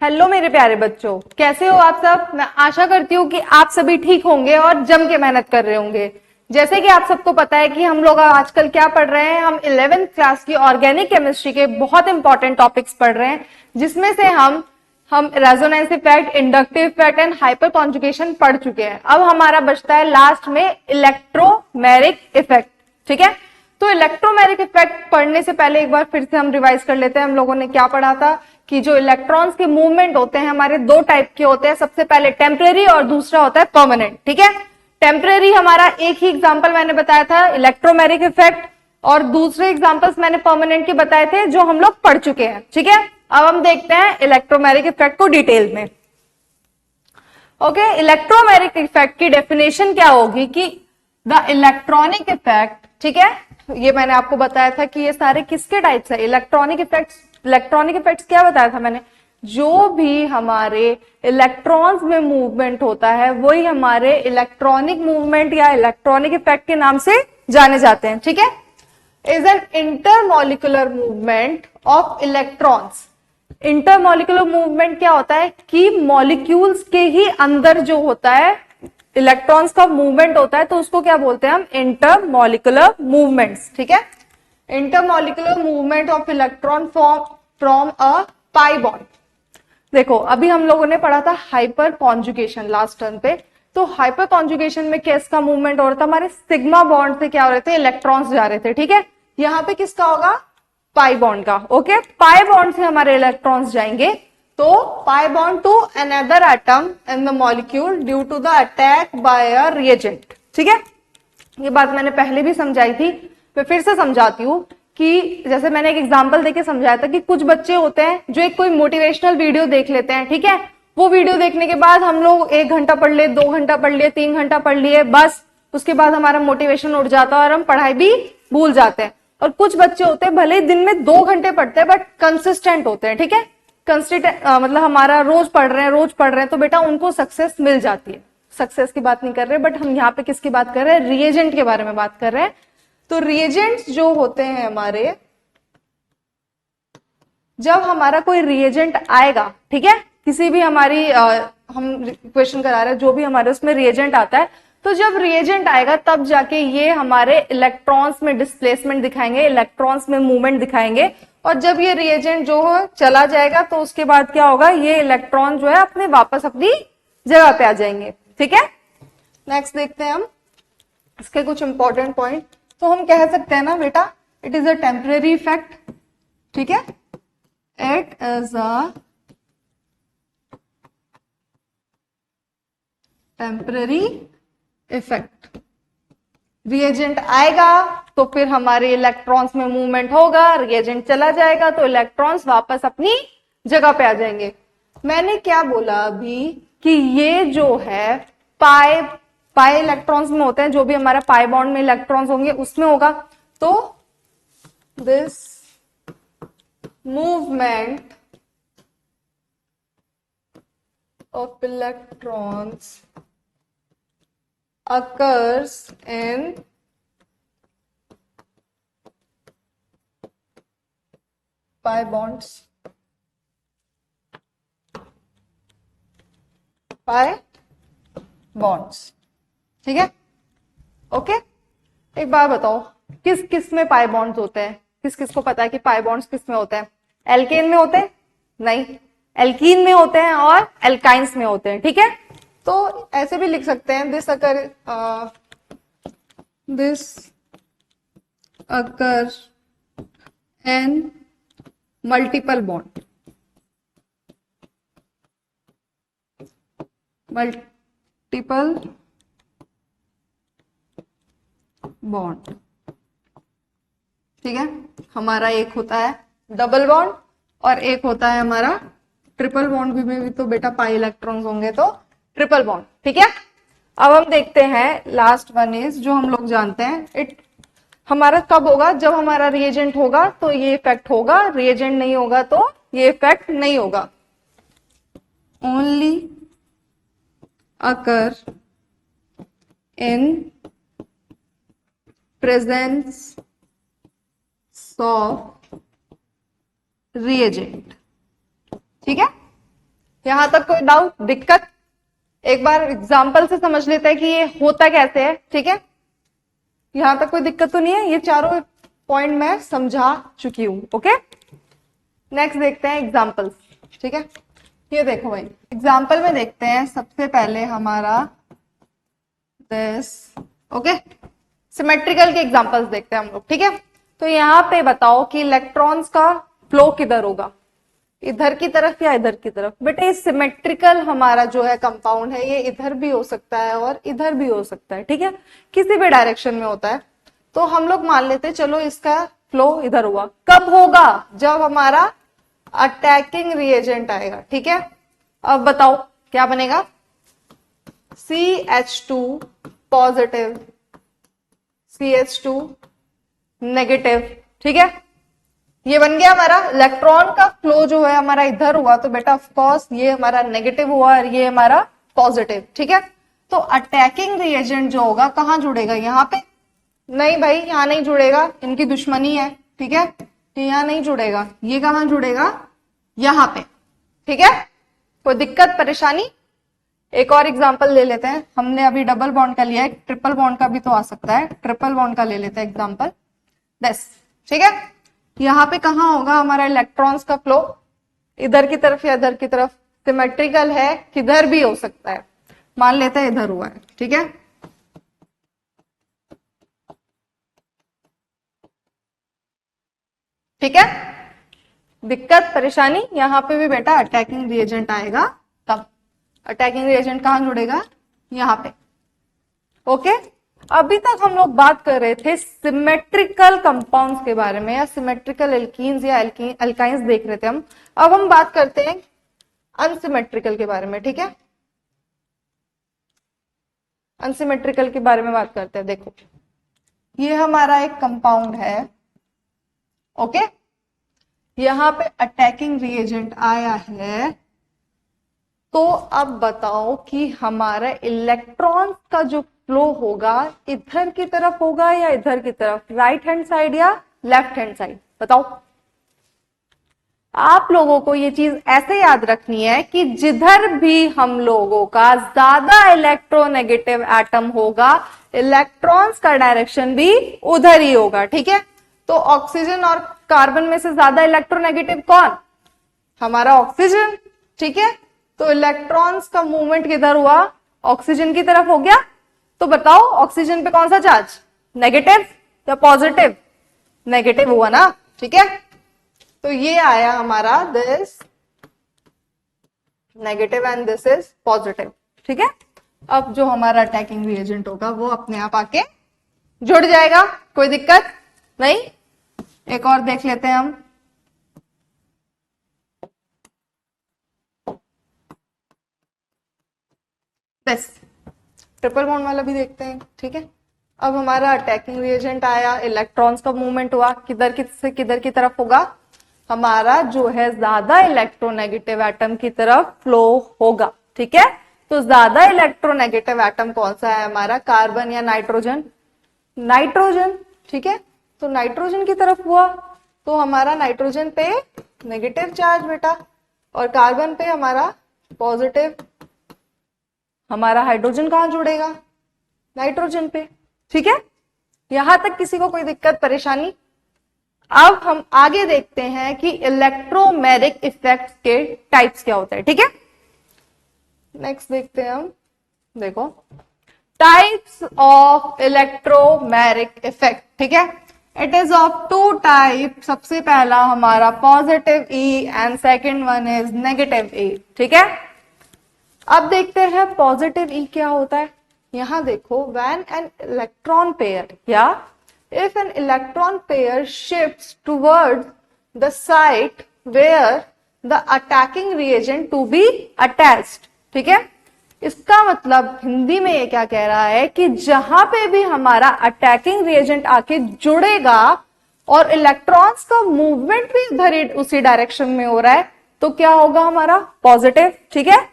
Hello मेरे प्यारे बच्चों, कैसे हो आप सब। मैं आशा करती हूँ कि आप सभी ठीक होंगे और जम के मेहनत कर रहे होंगे। जैसे कि आप सबको पता है कि हम लोग आजकल क्या पढ़ रहे हैं, हम 11th क्लास की ऑर्गेनिक केमिस्ट्री के बहुत इंपॉर्टेंट टॉपिक्स पढ़ रहे हैं, जिसमें से हम resonance effect, inductive effect and hyper conjugation पढ़ चुके हैं। अब हमारा बचता है लास्ट में इलेक्ट्रोमेरिक इफेक्ट। ठीक है, तो इलेक्ट्रोमेरिक इफेक्ट पढ़ने से पहले एक बार फिर से हम रिवाइज कर लेते हैं। हम लोगों ने क्या पढ़ा था कि जो इलेक्ट्रॉन्स के मूवमेंट होते हैं हमारे दो टाइप के होते हैं। सबसे पहले टेम्परेरी और दूसरा होता है परमानेंट। ठीक है, टेम्परेरी हमारा एक ही एग्जांपल मैंने बताया था इलेक्ट्रोमेरिक इफेक्ट, और दूसरे एग्जांपल्स मैंने परमानेंट के बताए थे जो हम लोग पढ़ चुके हैं। ठीक है, अब हम देखते हैं इलेक्ट्रोमेरिक इफेक्ट को डिटेल में। ओके, इलेक्ट्रोमेरिक इफेक्ट की डेफिनेशन क्या होगी कि द इलेक्ट्रॉनिक इफेक्ट। ठीक है, ये मैंने आपको बताया था कि ये सारे किसके टाइप्स है, इलेक्ट्रॉनिक इफेक्ट्स। इलेक्ट्रॉनिक इफेक्ट्स क्या बताया था मैंने, जो भी हमारे इलेक्ट्रॉन्स में मूवमेंट होता है वही हमारे इलेक्ट्रॉनिक मूवमेंट या इलेक्ट्रॉनिक इफेक्ट के नाम से जाने जाते हैं। ठीक है, is an intermolecular movement of electrons. Intermolecular movement क्या होता है कि मॉलिक्यूल्स के ही अंदर जो होता है इलेक्ट्रॉन्स का मूवमेंट होता है, तो उसको क्या बोलते हैं हम, इंटरमॉलिक्यूलर मूवमेंट्स। ठीक है, intermolecular movement of electron from a pi bond. देखो, अभी हम लोगों ने पढ़ा था हाइपर कॉन्जुगेशन लास्ट टर्म पे। तो हाइपर कॉन्जुगेशन में किसका मूवमेंट हो रहा था, हमारे सिग्मा बॉन्ड से क्या हो रहे थे, इलेक्ट्रॉन्स जा रहे थे। ठीक है, यहां पे किसका होगा, पाई बॉन्ड का। ओके, पाई बॉन्ड से हमारे इलेक्ट्रॉन्स जाएंगे, तो pi bond to another atom in the molecule due to the attack by a reagent. ठीक है, ये बात मैंने पहले भी समझाई थी, मैं फिर से समझाती हूँ कि जैसे मैंने एक एग्जांपल देके समझाया था कि कुछ बच्चे होते हैं जो एक कोई मोटिवेशनल वीडियो देख लेते हैं। ठीक है, वो वीडियो देखने के बाद हम लोग 1 घंटा पढ़ लिए, 2 घंटा पढ़ लिए, 3 घंटा पढ़ लिए, बस उसके बाद हमारा मोटिवेशन उड़ जाता है और हम पढ़ाई भी भूल जाते हैं। और कुछ बच्चे होते हैं भले ही दिन में 2 घंटे पढ़ते हैं बट कंसिस्टेंट होते हैं। ठीक है, कंसिस्टेंट मतलब हमारा रोज पढ़ रहे हैं, तो बेटा उनको सक्सेस मिल जाती है। सक्सेस की बात नहीं कर रहे, बट हम यहाँ पे किसकी बात कर रहे हैं, रिएजेंट के बारे में बात कर रहे हैं। तो रिएजेंट्स जो होते हैं हमारे, जब हमारा कोई रिएजेंट आएगा, ठीक है, किसी भी हमारी हम क्वेश्चन करा रहे हैं, जो भी हमारे उसमें रिएजेंट आता है, तो जब रिएजेंट आएगा तब जाके ये हमारे इलेक्ट्रॉन्स में डिस्प्लेसमेंट दिखाएंगे, इलेक्ट्रॉन्स में मूवमेंट दिखाएंगे। और जब ये रिएजेंट जो है चला जाएगा तो उसके बाद क्या होगा, ये इलेक्ट्रॉन जो है अपने वापस अपनी जगह पे आ जाएंगे। ठीक है, नेक्स्ट देखते हैं हम इसके कुछ इंपॉर्टेंट पॉइंट। तो हम कह सकते हैं ना बेटा, it is a temporary effect. ठीक है, it is a temporary effect. Reagent आएगा तो फिर हमारे इलेक्ट्रॉन्स में मूवमेंट होगा, रिएजेंट चला जाएगा तो इलेक्ट्रॉन्स वापस अपनी जगह पे आ जाएंगे। मैंने क्या बोला अभी कि ये जो है पाई इलेक्ट्रॉन्स में होते हैं, जो भी हमारा पाई बॉन्ड में इलेक्ट्रॉन्स होंगे उसमें होगा। तो this movement of electrons occurs in pi bonds, pi bonds। ठीक है, ओके, एक बात बताओ, किस किस में पाई बॉन्ड्स होते हैं, किस किस को पता है कि पाई बॉन्ड्स किस में होते हैं, एल्केन में होते हैं, नहीं, एल्कीन में होते हैं और एल्काइंस में होते हैं। ठीक है, तो ऐसे भी लिख सकते हैं, this occur in multiple bond, multiple bond. ठीक है, हमारा एक होता है डबल बॉन्ड और एक होता है हमारा ट्रिपल बॉन्ड में भी तो बेटा पाई इलेक्ट्रॉन्स होंगे तो ट्रिपल बॉन्ड। ठीक है, अब हम देखते हैं लास्ट वन इज, जो हम लोग जानते हैं, इट हमारा कब होगा, जब हमारा रिएजेंट होगा तो ये इफेक्ट होगा, रिएजेंट नहीं होगा तो ये इफेक्ट नहीं होगा। Only occur in presence of reagent. ठीक है, यहां तक कोई डाउट, दिक्कत? एक बार एग्जाम्पल से समझ लेते हैं कि ये होता कैसे है, ठीक है? यहां तक कोई दिक्कत तो नहीं है, ये चारों पॉइंट मैं समझा चुकी हूं, ओके? नेक्स्ट देखते हैं एग्जाम्पल्स, ठीक है? ये देखो भाई, एग्जाम्पल में देखते हैं सबसे पहले हमारा दिस, ओके? सिमेट्रिकल के एग्जाम्पल्स देखते हैं हम लोग, ठीक है? तो यहां पे बताओ कि इलेक्ट्रॉन्स का फ्लो किधर होगा, इधर की तरफ या इधर की तरफ? बेटे सिमेट्रिकल हमारा जो है कंपाउंड है, ये इधर भी हो सकता है और इधर भी हो सकता है, ठीक है? किसी भी डायरेक्शन में होता है। तो हम लोग मान लेते हैं चलो इसका फ्लो इधर हुआ। कब होगा? जब हमारा अटैकिंग रिएजेंट आएगा, ठीक है? अब बताओ क्या बनेगा? CH2 पॉजिटिव, CH2 नेगेटिव, ठीक है? ये बन गया हमारा। इलेक्ट्रॉन का फ्लो जो है हमारा इधर हुआ, तो बेटा ऑफ कोर्स ये हमारा नेगेटिव हुआ और ये हमारा पॉजिटिव, ठीक है? तो अटैकिंग रिएजेंट जो होगा कहां जुड़ेगा? यहां पे? नहीं भाई, यहां नहीं जुड़ेगा, इनकी दुश्मनी है, ठीक है? तो यहां नहीं जुड़ेगा, ये कहां जुड़ेगा? यहां पे, ठीक है? कोई दिक्कत परेशानी? एक और एग्जांपल ले लेते हैं। हमने अभी डबल बॉन्ड का लिया है, ट्रिपल बॉन्ड का भी तो आ सकता है। ट्रिपल बॉन्ड का ले लेते हैं एग्जांपल, बस, ठीक है? यहां पे कहां होगा हमारा इलेक्ट्रॉन्स का फ्लो? इधर की तरफ या इधर की तरफ? सिमेट्रिकल है, किधर भी हो सकता है। मान लेते हैं इधर हुआ है, ठीक है? ठीक है? दिक्कत परेशानी? यहां पे भी बेटा अटैकिंग रिएजेंट आएगा। तब अटैकिंग रिएजेंट कहां जुड़ेगा? यहां पे, ओके? अभी तक हम लोग बात कर रहे थे सिमेट्रिकल कंपाउंड्स के बारे में, या सिमेट्रिकल एल्कीन्स या अल्काइंस देख रहे थे हम। अब हम बात करते हैं अनसिमेट्रिकल के बारे में, ठीक है? अनसिमेट्रिकल के बारे में बात करते हैं। देखो, ये हमारा एक कंपाउंड है, ओके? यहां पे अटैकिंग रिएजेंट आया है, तो अब बताओ कि हमारा इलेक्ट्रॉन का जो फ्लो होगा इधर की तरफ होगा या इधर की तरफ? राइट हैंड साइड या लेफ्ट हैंड साइड? बताओ। आप लोगों को ये चीज ऐसे याद रखनी है कि जिधर भी हम लोगों का ज्यादा इलेक्ट्रोनेगेटिव एटम होगा, इलेक्ट्रॉन्स का डायरेक्शन भी उधर ही होगा, ठीक है? तो ऑक्सीजन और कार्बन में से ज्यादा इलेक्ट्रोनेगेटिव कौन? हमारा ऑक्सीजन, ठीक है? तो इलेक्ट्रॉन्स का मूवमेंट किधर हुआ? ऑक्सीजन की तरफ हो गया। तो बताओ ऑक्सीजन पे कौन सा चार्ज? नेगेटिव या पॉजिटिव? नेगेटिव हुआ ना, ठीक है? तो ये आया हमारा this negative and this is positive, ठीक है? अब जो हमारा अटैकिंग रिएजेंट होगा वो अपने आप आके जुड़ जाएगा, कोई दिक्कत नहीं। एक और देख लेते हैं हम। बस ट्रिपल बॉन्ड वाला भी देखते हैं, ठीक है? अब हमारा अटैकिंग रिएजेंट आया, इलेक्ट्रॉन्स का मूवमेंट हुआ, किधर से किधर की तरफ होगा? हमारा जो है ज्यादा इलेक्ट्रोनेगेटिव एटम की तरफ फ्लो होगा, ठीक है? तो ज्यादा इलेक्ट्रोनेगेटिव एटम कौन सा है हमारा? कार्बन या नाइट्रोजन? नाइट्रोजन, ठीक है? तो नाइट्रोजन की तरफ हुआ, तो हमारा नाइट्रोजन पे नेगेटिव चार्ज बेटा, और कार्बन पे हमारा पॉजिटिव। हमारा हाइड्रोजन कहां जुड़ेगा? नाइट्रोजन पे, ठीक है? यहां तक किसी को कोई दिक्कत परेशानी? अब हम आगे देखते हैं कि इलेक्ट्रोमेरिक इफेक्ट्स के टाइप्स क्या होते हैं, ठीक है? नेक्स्ट देखते हैं हम। देखो, टाइप्स ऑफ इलेक्ट्रोमेरिक इफेक्ट, ठीक है? It is of two type. सबसे पहला हमारा positive E and second one is negative E, ठीक है? अब देखते हैं पॉजिटिव ई क्या होता है। यहां देखो, व्हेन एन इलेक्ट्रॉन पेयर या if an electron pair shifts towards the site where the attacking reagent to be attached, ठीक है? इसका मतलब हिंदी में ये क्या कह रहा है कि जहां पे भी हमारा अटैकिंग रिएजेंट आके जुड़ेगा और इलेक्ट्रॉन्स का मूवमेंट भी उधर उसी डायरेक्शन में हो रहा है, तो क्या होगा हमारा? पॉजिटिव, ठीक है?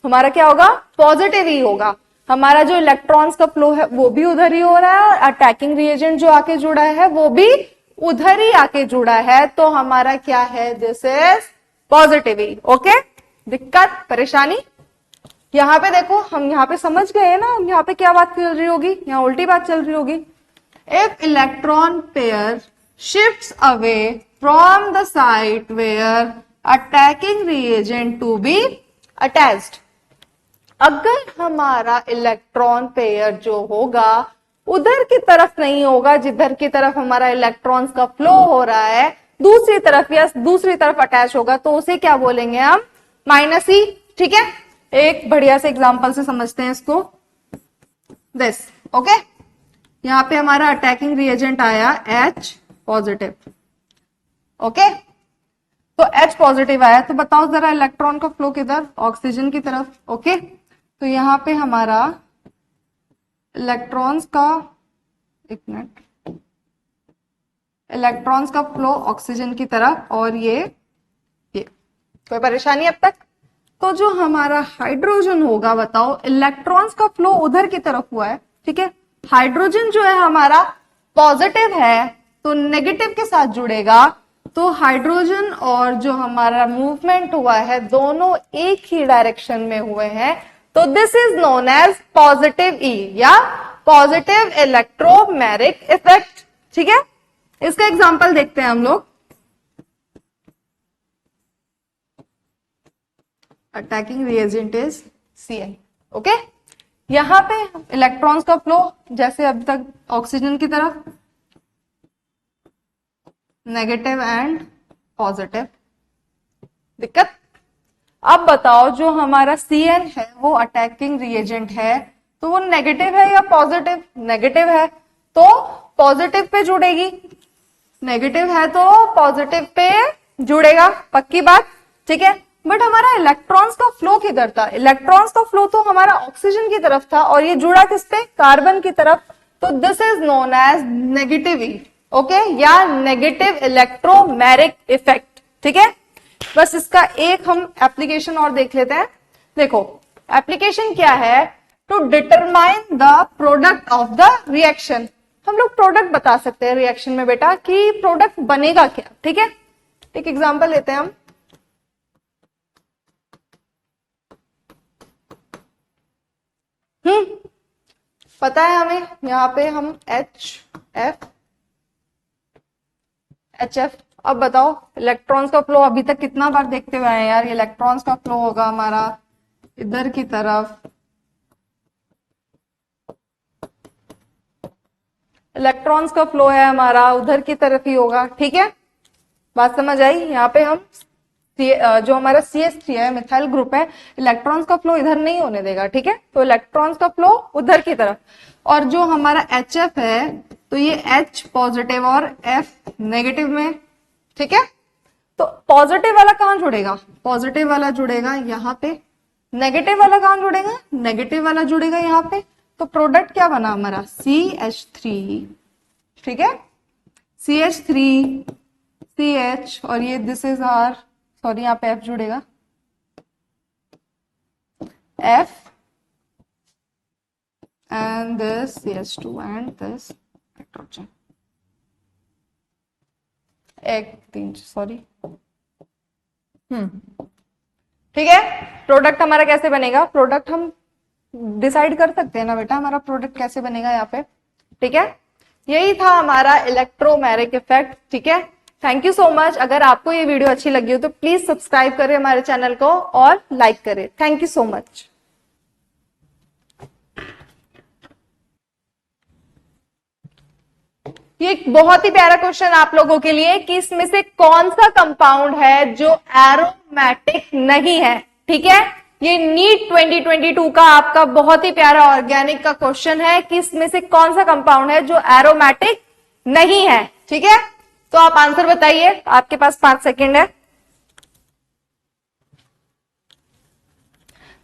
हमारा क्या होगा? पॉजिटिव ही होगा। हमारा जो इलेक्ट्रॉन्स का फ्लो है वो भी उधर ही हो रहा है, और अटैकिंग रिएजेंट जो आके जुड़ा है वो भी उधर ही आके जुड़ा है, तो हमारा क्या है? This is positive he, okay? दिक्कत, परेशानी? यहाँ पे देखो, हम यहाँ पे समझ गए हैं ना, यहाँ पे क्या बात चल रही होगी, यहाँ उल्टी बात चल रही होगी। If electron pair shifts away from the site where attacking reagent to be attached, अगर हमारा इलेक्ट्रॉन पेयर जो होगा उधर की तरफ नहीं होगा जिधर की तरफ हमारा इलेक्ट्रॉन्स का फ्लो हो रहा है, दूसरी तरफ या दूसरी तरफ अटैच होगा, तो उसे क्या बोलेंगे हम? -e। ठीक है, एक बढ़िया से एग्जांपल से समझते हैं इसको। दिस ओके, यहां पे हमारा अटैकिंग रिएजेंट आया H पॉजिटिव। ओके, तो H पॉजिटिव आया, तो बताओ जरा इलेक्ट्रॉन का फ्लो किधर? ऑक्सीजन की तरफ। ओके, तो यहां पे हमारा इलेक्ट्रॉन्स का, एक मिनट, इलेक्ट्रॉन्स का फ्लो ऑक्सीजन की तरफ, और ये कोई परेशानी अब तक? तो जो हमारा हाइड्रोजन होगा, बताओ, इलेक्ट्रॉन्स का फ्लो उधर की तरफ हुआ है, ठीक है, हाइड्रोजन जो है हमारा पॉजिटिव है तो नेगेटिव के साथ जुड़ेगा, तो हाइड्रोजन और जो हमारा मूवमेंट हुआ है दोनों एक ही डायरेक्शन में हुए हैं, तो this is known as positive E या पॉजिटिव इलेक्ट्रोमैग्नेटिक इफेक्ट। ठीक है, इसका एग्जांपल देखते हैं हम लोग। Attacking reagent is Cl। Okay, यहां पे इलेक्ट्रॉन्स का फ्लो जैसे अभी तक ऑक्सीजन की तरफ, नेगेटिव एंड पॉजिटिव। दिक्कत? अब बताओ, जो हमारा Cl है वो अटैकिंग रिएजेंट है, तो वो नेगेटिव है या पॉजिटिव? नेगेटिव है, तो पॉजिटिव पे जुड़ेगी, नेगेटिव है तो पॉजिटिव पे जुड़ेगा, पक्की बात। ठीक है, बट हमारा इलेक्ट्रॉन्स का फ्लो किधर था? इलेक्ट्रॉन्स का फ्लो तो हमारा ऑक्सीजन की तरफ था, और ये जुड़ा किस पे? कार्बन की तरफ, तो this is known as negative E. Okay, या नेगेटिव इलेक्ट्रोमैग्नेटिक इफेक्ट। ठीक है, बस इसका एक हम एप्लीकेशन और देख लेते हैं। देखो, एप्लीकेशन क्या है? To determine the product of the reaction. हम लोग प्रोडक्ट बता सकते हैं रिएक्शन में बेटा कि प्रोडक्ट बनेगा क्या। ठीक है, एक एग्जांपल लेते हैं हम। पता है हमें, यहां पे हम HF। अब बताओ, इलेक्ट्रॉन्स का फ्लो अभी तक कितना बार देखते हुए आए यार? इलेक्ट्रॉन्स का फ्लो होगा हमारा इधर की तरफ, इलेक्ट्रॉन्स का फ्लो है हमारा उधर की तरफ ही होगा। ठीक है, बात समझ आई? यहाँ पे हम जो हमारा CH3 है, मिथाइल ग्रुप है, इलेक्ट्रॉन्स का फ्लो इधर नहीं होने देगा। ठीक है, तो इलेक्ट्रॉन्स का फ्लो उधर की तरफ, और जो हमारा HF है तो ये H पॉजिटिव और F नेगेटिव में। ठीक है, तो पॉजिटिव वाला कहां जुड़ेगा? पॉजिटिव वाला जुड़ेगा यहाँ पे, नेगेटिव वाला कहां जुड़ेगा? नेगेटिव वाला जुड़ेगा यहाँ पे। तो प्रोडक्ट क्या बना हमारा? CH3। ठीक है, CH3 CH, और ये दिस इज आर, सॉरी यहाँ पे F जुड़ेगा, F and this CH2 and this nitrogen. एक तीन, सॉरी। ठीक है, प्रोडक्ट हमारा कैसे बनेगा? प्रोडक्ट हम डिसाइड कर सकते हैं ना बेटा, हमारा प्रोडक्ट कैसे बनेगा यहाँ पे। ठीक है, यही था हमारा इलेक्ट्रोमैग्नेटिक इफेक्ट। ठीक है, थैंक यू सो मच। अगर आपको ये वीडियो अच्छी लगी हो तो प्लीज सब्सक्राइब करें हमारे चैनल को और लाइक करें। Thank you so much. ये एक बहुत ही प्यारा क्वेश्चन आप लोगों के लिए कि इसमें से कौन सा कंपाउंड है जो एरोमेटिक नहीं है। ठीक है, ये नीट 2022 का आपका बहुत ही प्यारा ऑर्गेनिक का क्वेश्चन है कि इसमें से कौन सा कंपाउंड है जो एरोमेटिक नहीं है। ठीक है, तो आप आंसर बताइए, आपके पास 5 सेकेंड है।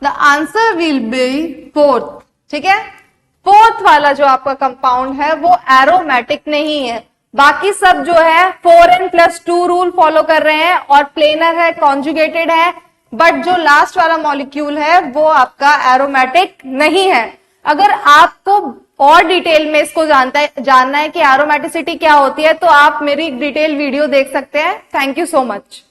The answer will be 4th। ठीक है, 4th वाला जो आपका कंपाउंड है वो एरोमेटिक नहीं है। बाकी सब जो है 4n+2 रूल फॉलो कर रहे हैं और प्लेनर है, कॉन्जुगेटेड है, बट जो लास्ट वाला मॉलिक्यूल है वो आपका एरोमेटिक नहीं है। अगर आपको और डिटेल में इसको जानना है कि एरोमेटिसिटी क्या होती है, तो आप मेरी डिटेल वीडियो देख सकते हैं। Thank you so much.